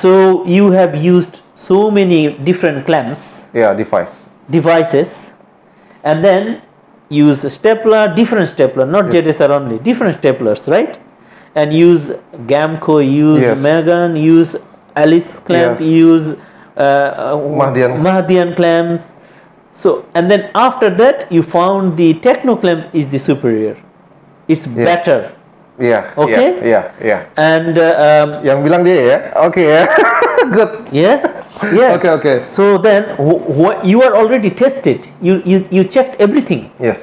So you have used so many different clamps. Yeah, devices, and then use stapler, different stapler, not Yes. JSR only, different staplers, right? And use Gamco, use Yes. Megan, use Alice clamp, Yes. use Mahdian. Mahdian clamps. So, and then after that, you found the Tekno Klem is the superior. It's Yes. better. Yeah. Okay. Yeah. And Yang bilang dia ya. Oke ya. Good. yes, yeah. Okay. So then, you are already tested. You checked everything. Yes.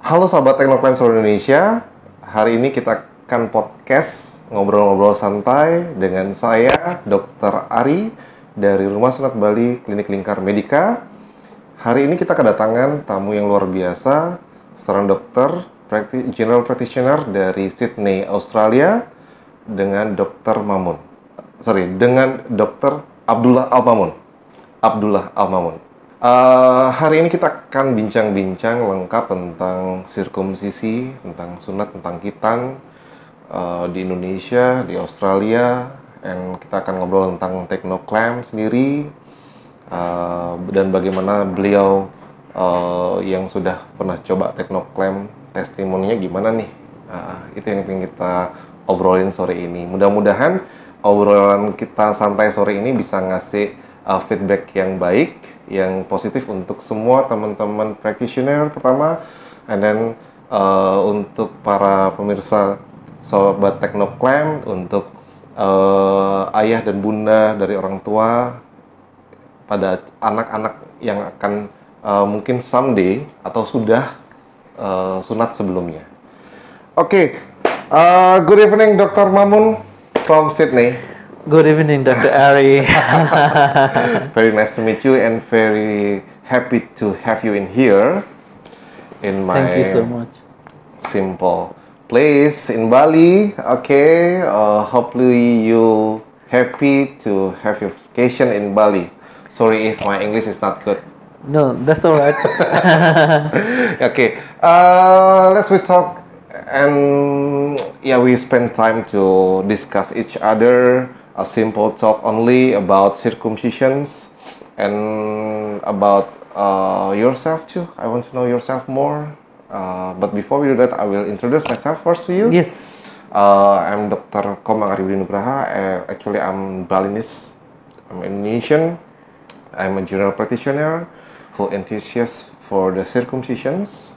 Halo sahabat Tekno Klem di Indonesia. Hari ini kita akan podcast ngobrol-ngobrol santai dengan saya, Dr. Ari dari Rumah Sunat Bali Klinik Lingkar Medika. Hari ini kita kedatangan tamu yang luar biasa, seorang dokter general practitioner dari Sidney Australia dengan Dr. Abdullah Al-Ma'mun. Hari ini kita akan bincang-bincang lengkap tentang sirkumsisi, tentang sunat, tentang khitan di Indonesia, di Australia, dan kita akan ngobrol tentang Tekno Klem sendiri dan bagaimana beliau yang sudah pernah coba Tekno Klem, testimoninya gimana nih? Itu yang ingin kita obrolin sore ini. Mudah-mudahan obrolan kita santai sore ini bisa ngasih feedback yang baik, yang positif untuk semua teman-teman practitioner pertama, and then untuk para pemirsa sobat Tekno Klem, untuk ayah dan bunda dari orang tua, pada anak-anak yang akan mungkin someday atau sudah sunat sebelumnya. Oke, good evening Dr. Ma'mun from Sydney. Good evening, Dr. Ari. Very nice to meet you and very happy to have you in here in my Thank you so much. simple place in Bali. Okay, hopefully you happy to have your vacation in Bali. Sorry if my English is not good. No, that's all right. Okay, let's we talk and yeah, we spend time to discuss each other. A simple talk only about circumcisions and about yourself too. I want to know yourself more. But before we do that, I will introduce myself first to you. Yes. I'm Dr. Komang Ari Nugraha. Actually, I'm Balinese. I'm Indonesian. I'm a general practitioner who enthusiast for the circumcisions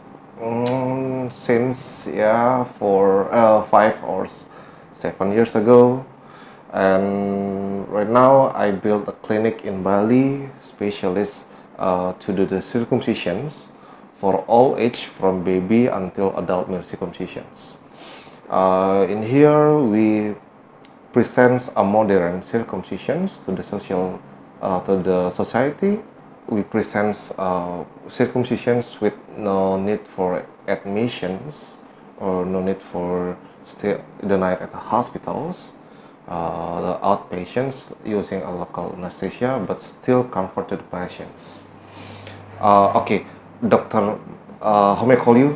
since for 5 or 7 years ago. And right now I built a clinic in Bali, specialist to do the circumcisions for all age from baby until adult male circumcisions. In here we present a modern circumcisions to the society. We present circumcisions with no need for admissions or no need for stay the night at the hospitals. The outpatients using a local anesthesia, but still comfort to the patients. Okay, Doctor, how may I call you?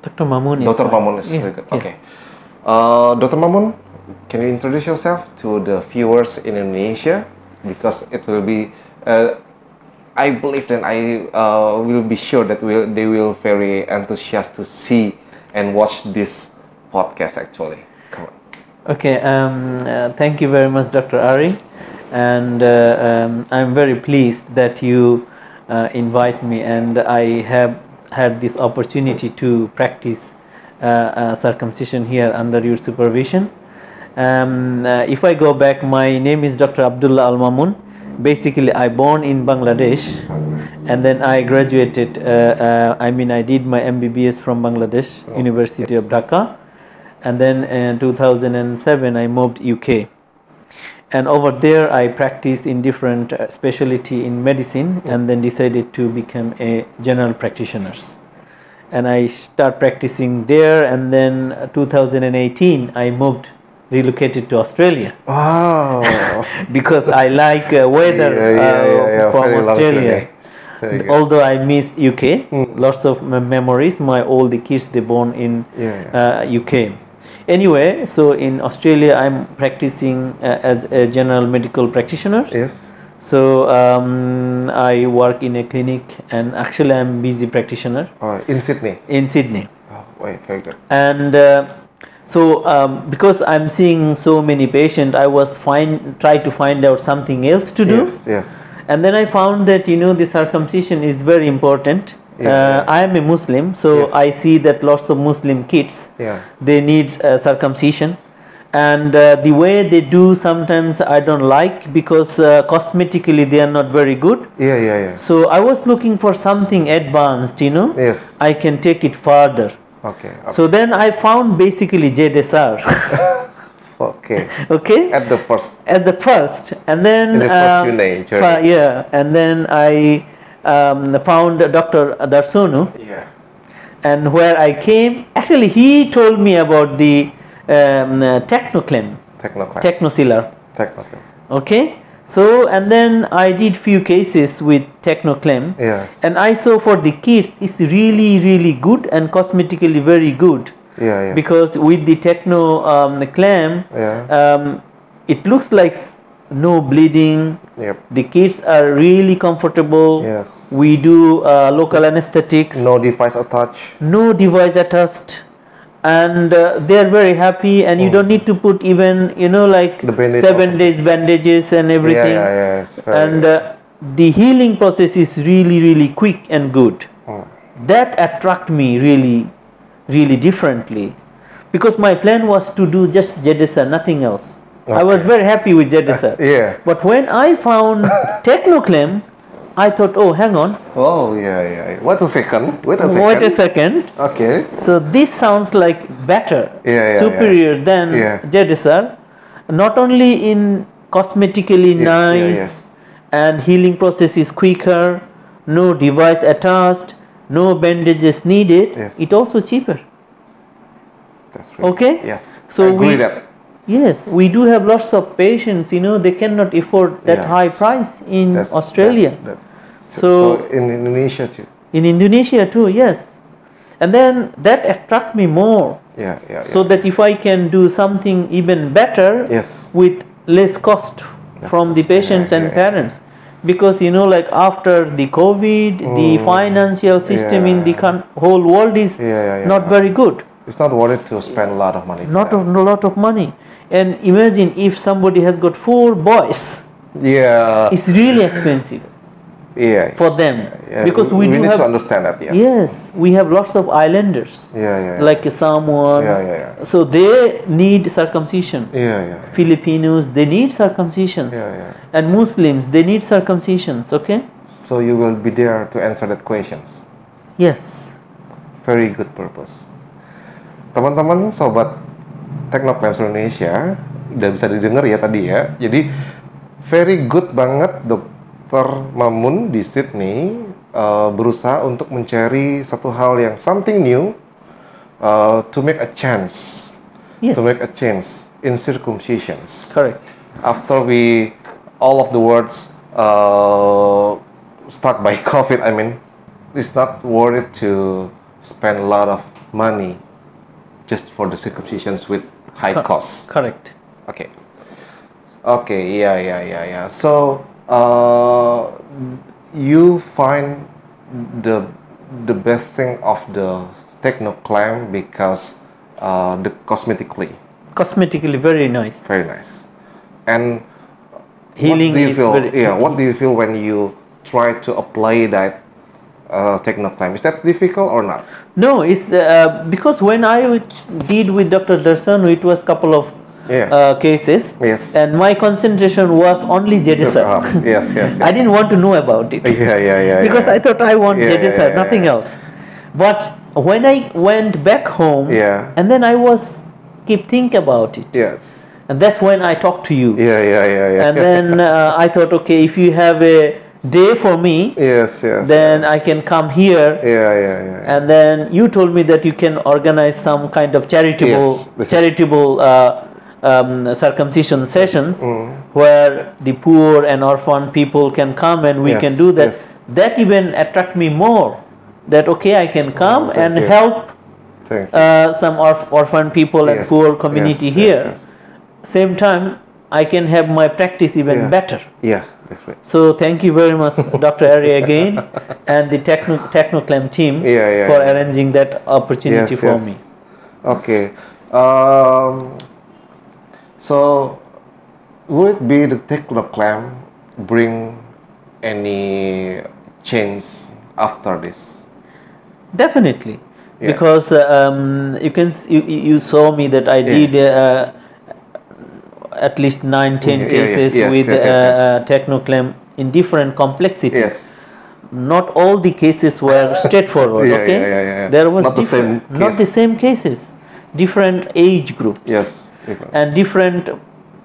Dr. Ma'mun is Dr. fine. Ma'mun is Yeah, very good. yeah. Okay, Dr. Ma'mun, can you introduce yourself to the viewers in Indonesia? Because it will be, I believe that I will be sure that they will very enthusiastic to see and watch this podcast actually. Come on. Okay, thank you very much, Dr. Ari, and I'm very pleased that you invite me, and I have had this opportunity to practice circumcision here under your supervision. If I go back, my name is Dr. Abdullah Al-Ma'mun. Basically, I born in Bangladesh, and then I graduated. I did my MBBS from Bangladesh University of Dhaka. And then in 2007 I moved UK, and over there I practiced in different specialty in medicine, and then decided to become a general practitioner, and I start practicing there. And then 2018 I relocated to Australia. Wow. Because I like weather from Very Australia. Although I miss UK, lots of memories. My all the kids they born in UK. Anyway, so in Australia, I'm practicing as a general medical practitioner. Yes. So I work in a clinic, and actually I'm busy practitioner. In Sydney. In Sydney. Oh, wait, very good. And because I'm seeing so many patients, I was try to find out something else to do. Yes, yes. And then I found that the circumcision is very important. I am a Muslim, so Yes. I see that lots of Muslim kids, they need circumcision. And the way they do sometimes I don't like, because cosmetically they are not very good. Yeah. So I was looking for something advanced, Yes. I can take it further. Okay. So then I found basically JDSR. Okay. Okay. At the first. And then In the first journey. yeah, and then I found Dr. Darsonu. Yeah. And where I came, actually he told me about the Tekno Klem. Tekno SEALER. Okay. So and then I did few cases with Tekno Klem. Yes. And I saw for the kids it's really good and cosmetically very good. Yeah. Because with the Tekno Klem, it looks like no bleeding. Yep. The kids are really comfortable. Yes. We do local anesthetics. No device attached. No device attached. And they are very happy, and you don't need to put even like the 7 days bandages and everything. Yeah. And the healing process is really quick and good. That attract me really differently, because my plan was to do just JDSR, nothing else. I was very happy with JDSR. Yeah. But when I found Tekno Klem, I thought, oh, hang on. Oh, yeah. Wait a second. Wait a second. Okay. So this sounds like better, superior than JDSR. Not only in cosmetically nice, and healing process is quicker, no device attached, no bandages needed. Yes. It also cheaper. That's right. Okay. Yes. So I agree that. Yes, we do have lots of patients. They cannot afford that high price in Australia. So in Indonesia too. In Indonesia too, yes. And then that attract me more. So that if I can do something even better, with less cost from the patients and parents, because like after the COVID, the financial system in the whole world is not very good. It's not worth it to spend a lot of money. Not a lot of money. And imagine if somebody has got 4 boys. Yeah. It's really expensive. For them. Because we do need have, to understand that. Yes, we have lots of islanders. Like Samoan. So they need circumcision. Filipinos, they need circumcisions. And Muslims, they need circumcisions. Okay. So you will be there to answer that questions. Yes. Very good purpose. Teman-teman, sobat Tekno Klem Indonesia, udah bisa didengar ya tadi ya. Jadi very good banget Dr. Ma'mun di Sydney berusaha untuk mencari satu hal yang something new, to make a change, to make a change in circumcisions. Correct. After all of the words stuck by COVID, I mean, it's not worth it to spend a lot of money just for the circumcisions with high costs. Correct. Okay. Yeah. So you find the best thing of the Tekno Klem because the cosmetically very nice. Very nice. And healing is very. Yeah. What do you feel when you try to apply that Tekno Klem? Is that difficult or not? No, it's because when I did with Dr. Darsanu, it was couple of cases, and my concentration was only JDSR. Yes. I didn't want to know about it. Because I thought I want JDSR, nothing else. But when I went back home, and then I keep thinking about it. Yes. And that's when I talked to you. Yeah. And then I thought, okay, if you have a day for me, then I can come here. And then you told me that you can organize some kind of charitable circumcision sessions where the poor and orphan people can come, and we can do that. That even attract me more. That okay, I can come and help Thank you. some orphan people and Yes, poor community yes, here. yes, Same time, I can have my practice even Yeah. better. Yeah, that's right. So thank you very much, Dr. Ari, again, and the Tekno Klem team for arranging that opportunity for me. Okay. So, would it be the Tekno Klem bring any change after this? Definitely, Yeah. because you saw me that I did at least 9-10 cases with Tekno Klem in different complexity. Yes. Not all the cases were straightforward. Okay, there was not the same not the same cases, different age groups. Yes. And different,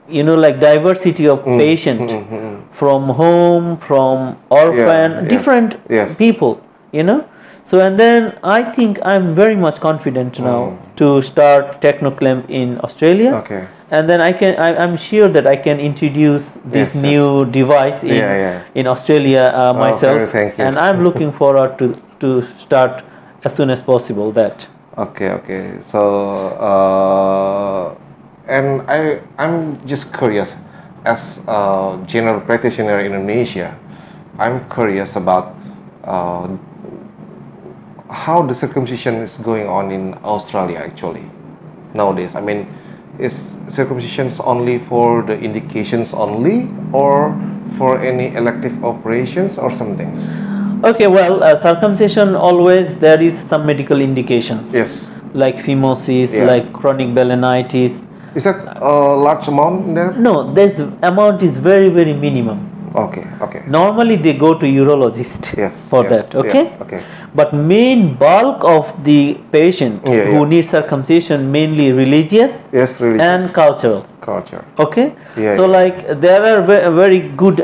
like diversity of patient from home, from orphan, different people, So and then I think I'm very much confident now to start Tekno Klem in Australia. Okay. And then I'm sure that I can introduce this new device in Australia myself. Thank you. And I'm looking forward to start as soon as possible that. Okay. So, and I'm just curious, as a general practitioner in Indonesia, I'm curious about how the circumcision is going on in Australia actually nowadays. I mean, is circumcisions only for the indications only, or for any elective operations or some things? Okay, well, circumcision always there is some medical indications. Yes. Like phimosis, like chronic balanitis. Is that a large amount there? No, this amount is very, very minimum. Okay. Normally they go to urologist for that. Okay. Yes, okay. But main bulk of the patient who needs circumcision mainly religious, and cultural. Okay. So like there are very good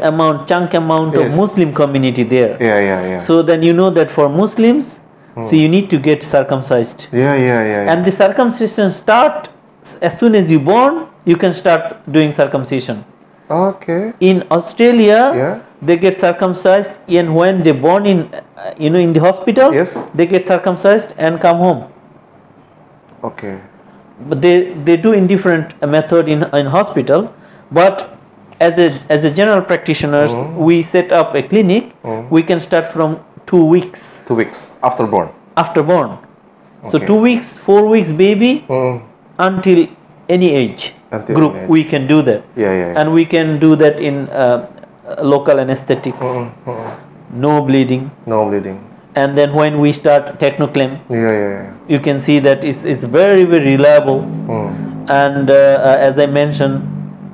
chunk amount of Muslim community there. So then you know that for Muslims, so you need to get circumcised. And the circumcision start as soon as you born. You can start doing circumcision. Okay. In Australia, they get circumcised, and when they born in in the hospital, they get circumcised and come home. Okay. But they do in different method in hospital, but as a general practitioners, we set up a clinic. We can start from 2 weeks. 2 weeks after born. After born, so 2 weeks, 4 weeks baby, until any age group we can do that. And we can do that in local anesthetics. No bleeding. And then when we start Tekno Klem, you can see that it's very, very reliable. And as I mentioned,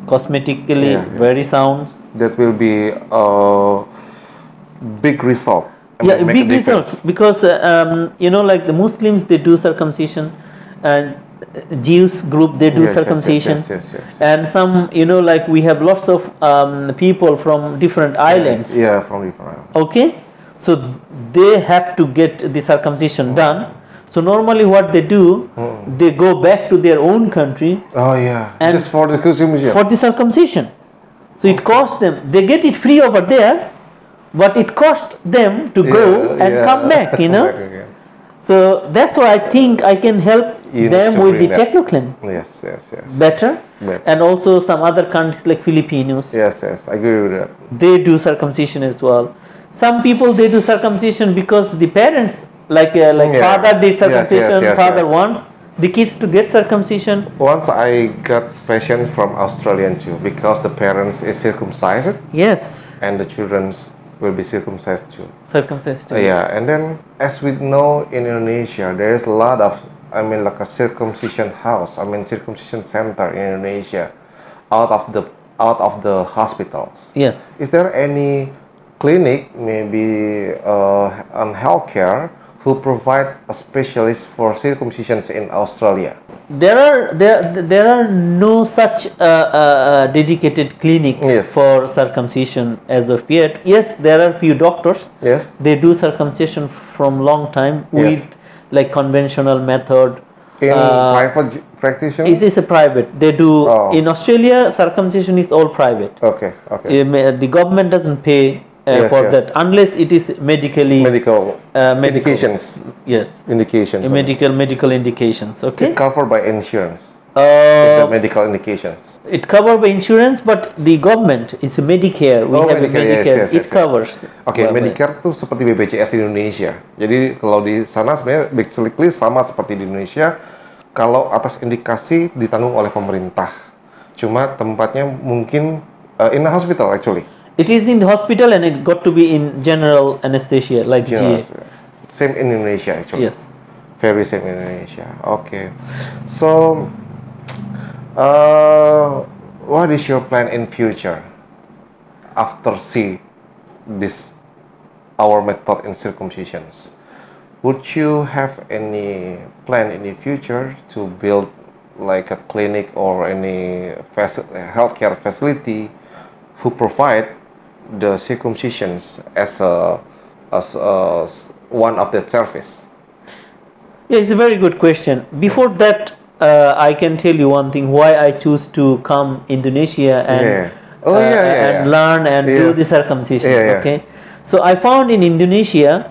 cosmetically very sound. That will be a big result. Big results, because like the Muslims, they do circumcision, and Jews group, they do circumcision. And some, like we have lots of people from different islands. From different islands. Okay, so they have to get the circumcision done. So normally what they do, they go back to their own country. And just for the circumcision. For the circumcision. So it costs them. They get it free over there, but it costs them to go and come back. So that's why I think I can help them with the Tekno Klem. Yes. Better. And also some other countries like Filipinos. Yes, I agree with that. They do circumcision as well. Some people, they do circumcision because the parents, like father did circumcision, father wants the kids to get circumcision. Once I got patients from Australian too, because the parents is circumcised. Yes. And the children will be circumcised too. And then as we know in Indonesia, there is a lot of, like a circumcision house, circumcision center in Indonesia, out of the hospitals. Yes. Is there any clinic, maybe on healthcare, who provide a specialist for circumcisions in Australia? There are no such dedicated clinic for circumcision as of yet. Yes, there are few doctors. They do circumcision from long time with like conventional method. In private practitioner? It is a private. They do in Australia. Circumcision is all private. Okay. The government doesn't pay for that, unless it is medical indications. Yes, Indications. medical indications. Okay, Covered by insurance. The medical indications. It covered by insurance, but the government, it's a Medicare. We have Medicare, a Medicare. yes, It covers. Oke, Medicare tuh seperti BPJS di Indonesia. Jadi kalau di sana sebenarnya basically sama seperti di Indonesia. Kalau atas indikasi ditanggung oleh pemerintah. Cuma tempatnya mungkin in a hospital actually. It is in the hospital and it got to be in general anesthesia like GA. Same in Indonesia actually. Yes. Very same in Indonesia. Okay. So, what is your plan in future after see this our method in circumcisions? Would you have any plan in the future to build like a clinic or any healthcare facility who provide the circumcisions as one of the service? Yeah, it's a very good question. Before that, I can tell you one thing why I choose to come Indonesia and and learn and do the circumcision. Okay, so I found in Indonesia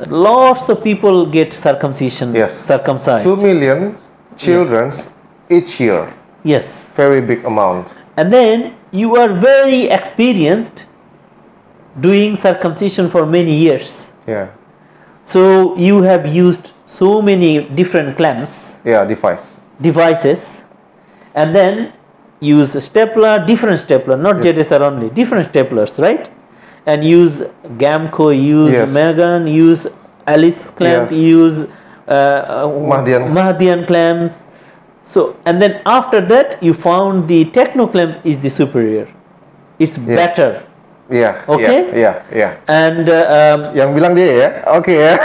lots of people get circumcised. 2 million children each year. Yes, very big amount. And then you are very experienced doing circumcision for many years. Yeah. So you have used so many different clamps. Yeah, devices, and then use different stapler, not JSR only, different staplers, right? And use Gamco, use Megan, use Alice clamp, use Mahdian clamps. So, and then after that, you found the Tekno Klem is the superior. It's better. Yeah. Okay. Yeah. And yang bilang dia ya. Okay ya.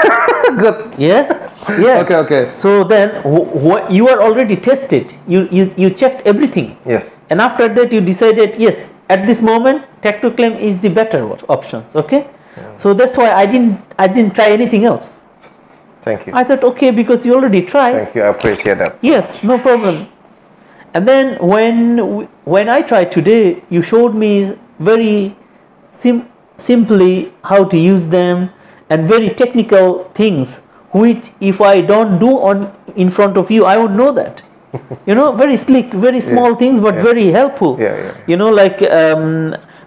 Good. Yes. Yeah. Okay. So then, you are already tested. You checked everything. Yes. And after that, you decided yes. At this moment, Tekno Klem is the better options. Okay. So that's why I didn't try anything else. Thank you. I thought okay because you already tried. Thank you. I appreciate that. Yes, no problem. And then when I tried today, you showed me very simply how to use them and very technical things which if I don't do in front of you, I won't know that. Very slick, very small things, but very helpful. Like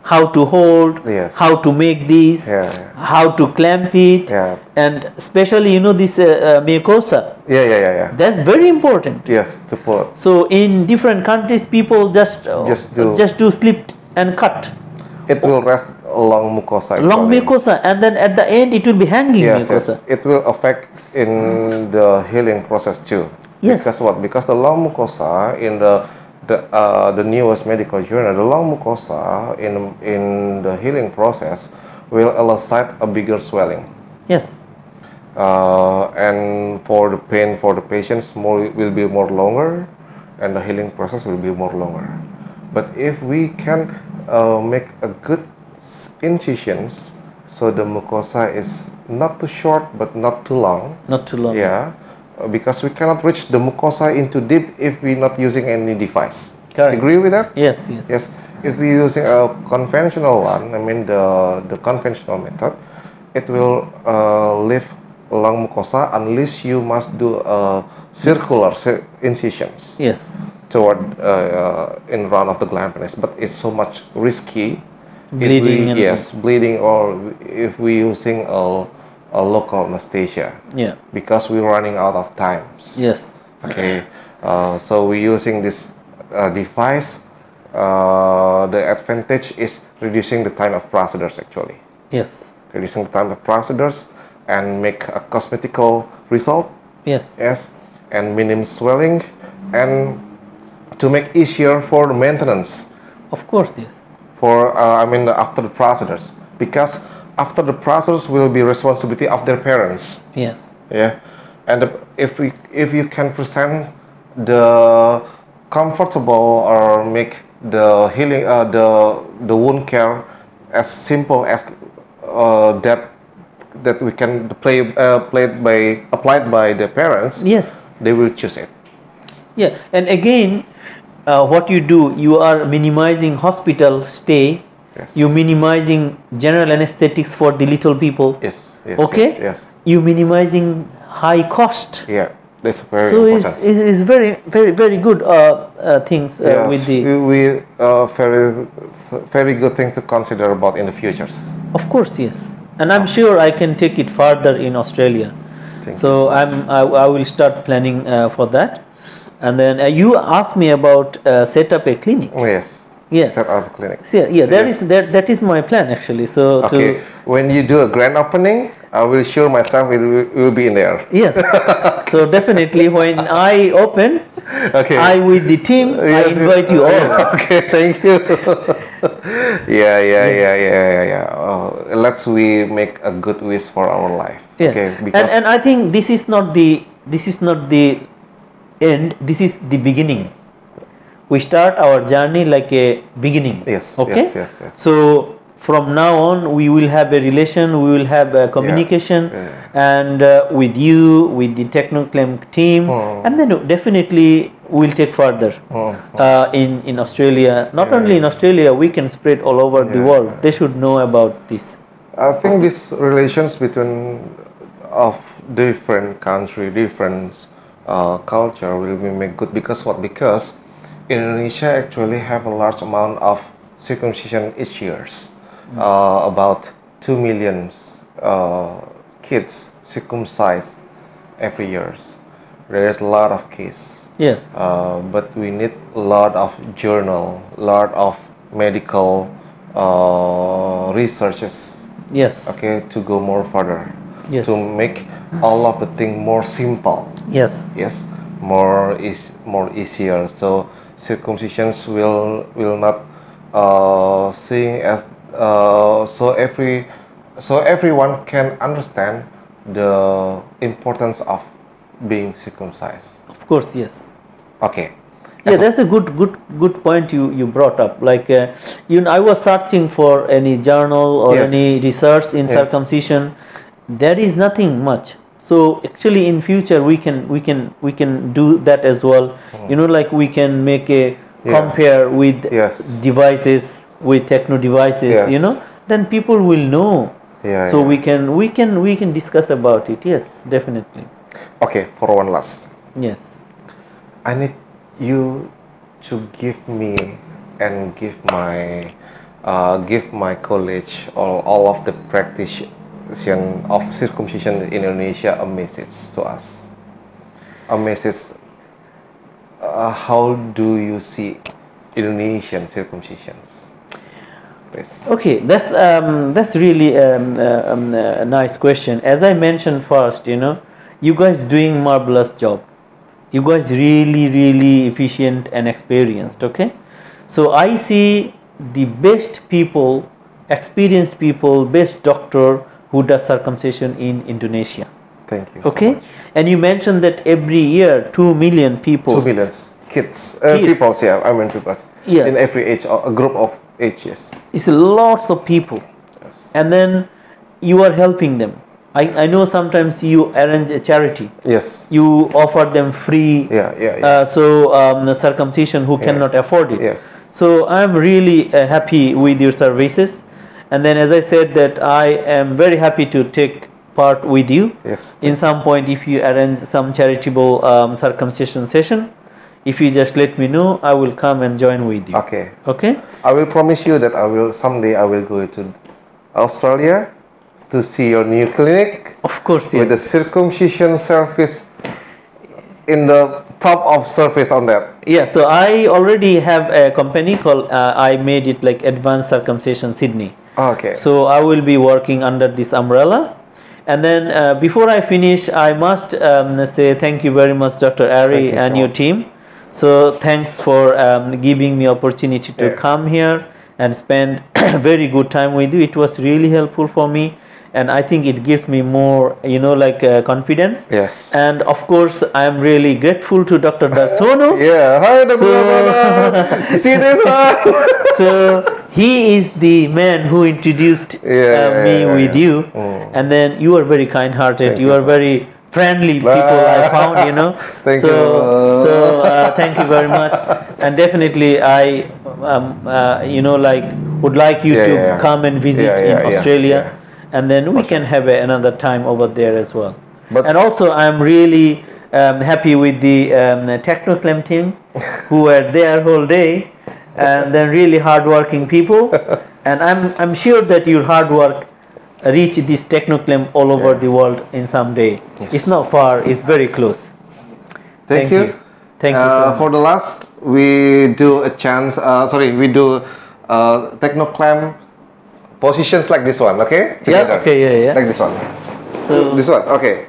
how to hold, how to make these, how to clamp it, and especially this mucosa. Yeah. That's very important. Yes, to pull. So in different countries, people just do slip and cut. It will rest along mucosa. Mucosa, and then at the end it will be hanging mucosa. Yes. It will affect in the healing process too. Yes. Because what? Because the long mucosa in the newest medical journal, the long mucosa in the healing process will elicit a bigger swelling. Yes. And for the pain for the patients will be more longer, and the healing process will be more longer. But if we can make a good incisions, so the mucosa is not too short but not too long. Not too long. Yeah. Because we cannot reach the mucosa into deep if we're not using any device. Correct. Agree with that? Yes. If we're using a conventional one, I mean the conventional method, it will live along mucosa unless you must do circular incisions. Yes. Toward in front of the gland penis, but it's so much risky. Bleeding. Bleeding, or if we're using a local anesthesia. Yeah. Because we're running out of times. Yes. Okay. So we're using this device. The advantage is reducing the time of procedures actually. Yes. Reducing the time of procedures and make a cosmetical result. Yes. Yes. And minimum swelling and to make easier for the maintenance. Of course, yes. For after the procedures, because after the process will be responsibility of their parents. Yes. Yeah, and if you can present the comfortable or make the healing the wound care as simple as that we can applied by the parents. Yes. They will choose it. Yeah, and again, what you do, you are minimizing hospital stay. Yes. You minimizing general anesthetics for the little people. Yes. Yes. Okay. Yes. You minimizing high cost. Yeah. That's very So important. it's very good things Yes, with the. very good thing to consider about in the futures. Of course, yes, and I'm sure I can take it further in Australia. Thank So you. I will start planning for that. And then you asked me about set up a clinic. Oh, yes. Yeah. Set up a clinic. So, yeah, that is my plan actually. So okay. When you do a grand opening, I will sure myself will be in there. Yes. So definitely when I open, okay. I with the team, yes, I invite you all. Okay, thank you. yeah. Let's we make a good wish for our life. Yeah. Okay. Because And I think this is not the end. This is the beginning. We start our journey like a beginning. Yes. Okay. Yes. So from now on, we will have a relation. We will have a communication, and with you, with the Tekno Klem team, and then definitely we'll take further in Australia. Not only in Australia, we can spread all over the world. They should know about this. I think these relations between of different country, different culture will be made good because what? Because Indonesia actually have a large amount of circumcision each years. About 2 million kids circumcised every year. There is a lot of kids. Yes. But we need a lot of journal, lot of medical researches. Yes. Okay, to go more further. Yes. To make all of the thing more simple. Yes. Yes. More easier. So circumcisions will not seeing as so everyone can understand the importance of being circumcised. Of course, yes. Okay. Yeah, that's a good point you brought up. Like I was searching for any journal or any research in circumcision. There is nothing much. So actually, in future we can do that as well. Like we can make a compare with devices, with techno devices. Then people will know. So we can discuss about it. Yes, definitely. Okay, for one last. Yes. I need you to give me and give my college or all of the practitioners of circumcision in Indonesia a message to us. A message. How do you see Indonesian circumcisions? Please. Okay, that's really a nice question. As I mentioned first, you guys doing marvelous job. You guys really efficient and experienced. Okay, so I see the best people, experienced people, best doctor who does circumcision in Indonesia. Thank you. Okay, so much. And you mentioned that every year 2 million people. 2 million kids. People. Yeah, I mean people. Yeah. In every age, a group of ages. It's lots of people. Yes. And then you are helping them. I know sometimes you arrange a charity. Yes. You offer them free. So the circumcision who cannot afford it. Yes. So I'm really happy with your services. And then as I said that I am very happy to take part with you. Yes. In some point if you arrange some charitable circumcision session, if you just let me know, I will come and join with you. Okay. Okay. I will promise you that someday I will go to Australia to see your new clinic. Of course, yes. With the circumcision service in the top of service on that. Yeah, so I already have a company called, I made it like Advanced Circumcision Sydney. Okay. So I will be working under this umbrella. And then before I finish, I must say thank you very much, Dr. Ari and your team. So thanks for giving me opportunity to come here and spend very good time with you. It was really helpful for me. And I think it gives me more, confidence. Yes. And of course, I am really grateful to Dr. Darsono. Hi, Dr. Darsono. See this one? So he is the man who introduced me with you. And then you are very kind-hearted. You are very friendly people I found, Thank you. So thank you very much. And definitely I, would like you to come and visit in Australia, and then we can have another time over there as well. And also, I'm really happy with the Tekno Klem team who were there whole day, and then really hardworking people. And I'm sure that your hard work reach this Tekno Klem all over the world in some day. It's not far; it's very close. Thank you. Thank you. So much. For the last, we do a chance. We do Tekno Klem positions like this one. Okay? Yeah. Okay. Like this one. So this one. Okay.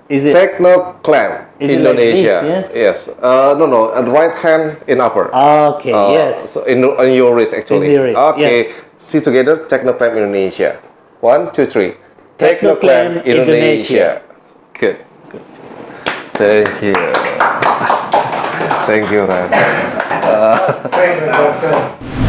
Is it Tekno Klem Indonesia? Like this, yes? No. Right hand in upper. Okay. Yes. So on your wrist actually. In the wrist, Okay. yes. See together. Tekno Klem Indonesia. 1, 2, 3. Tekno Klem Indonesia. Good. Thank you. Thank you, Ran. Thank you, Doctor.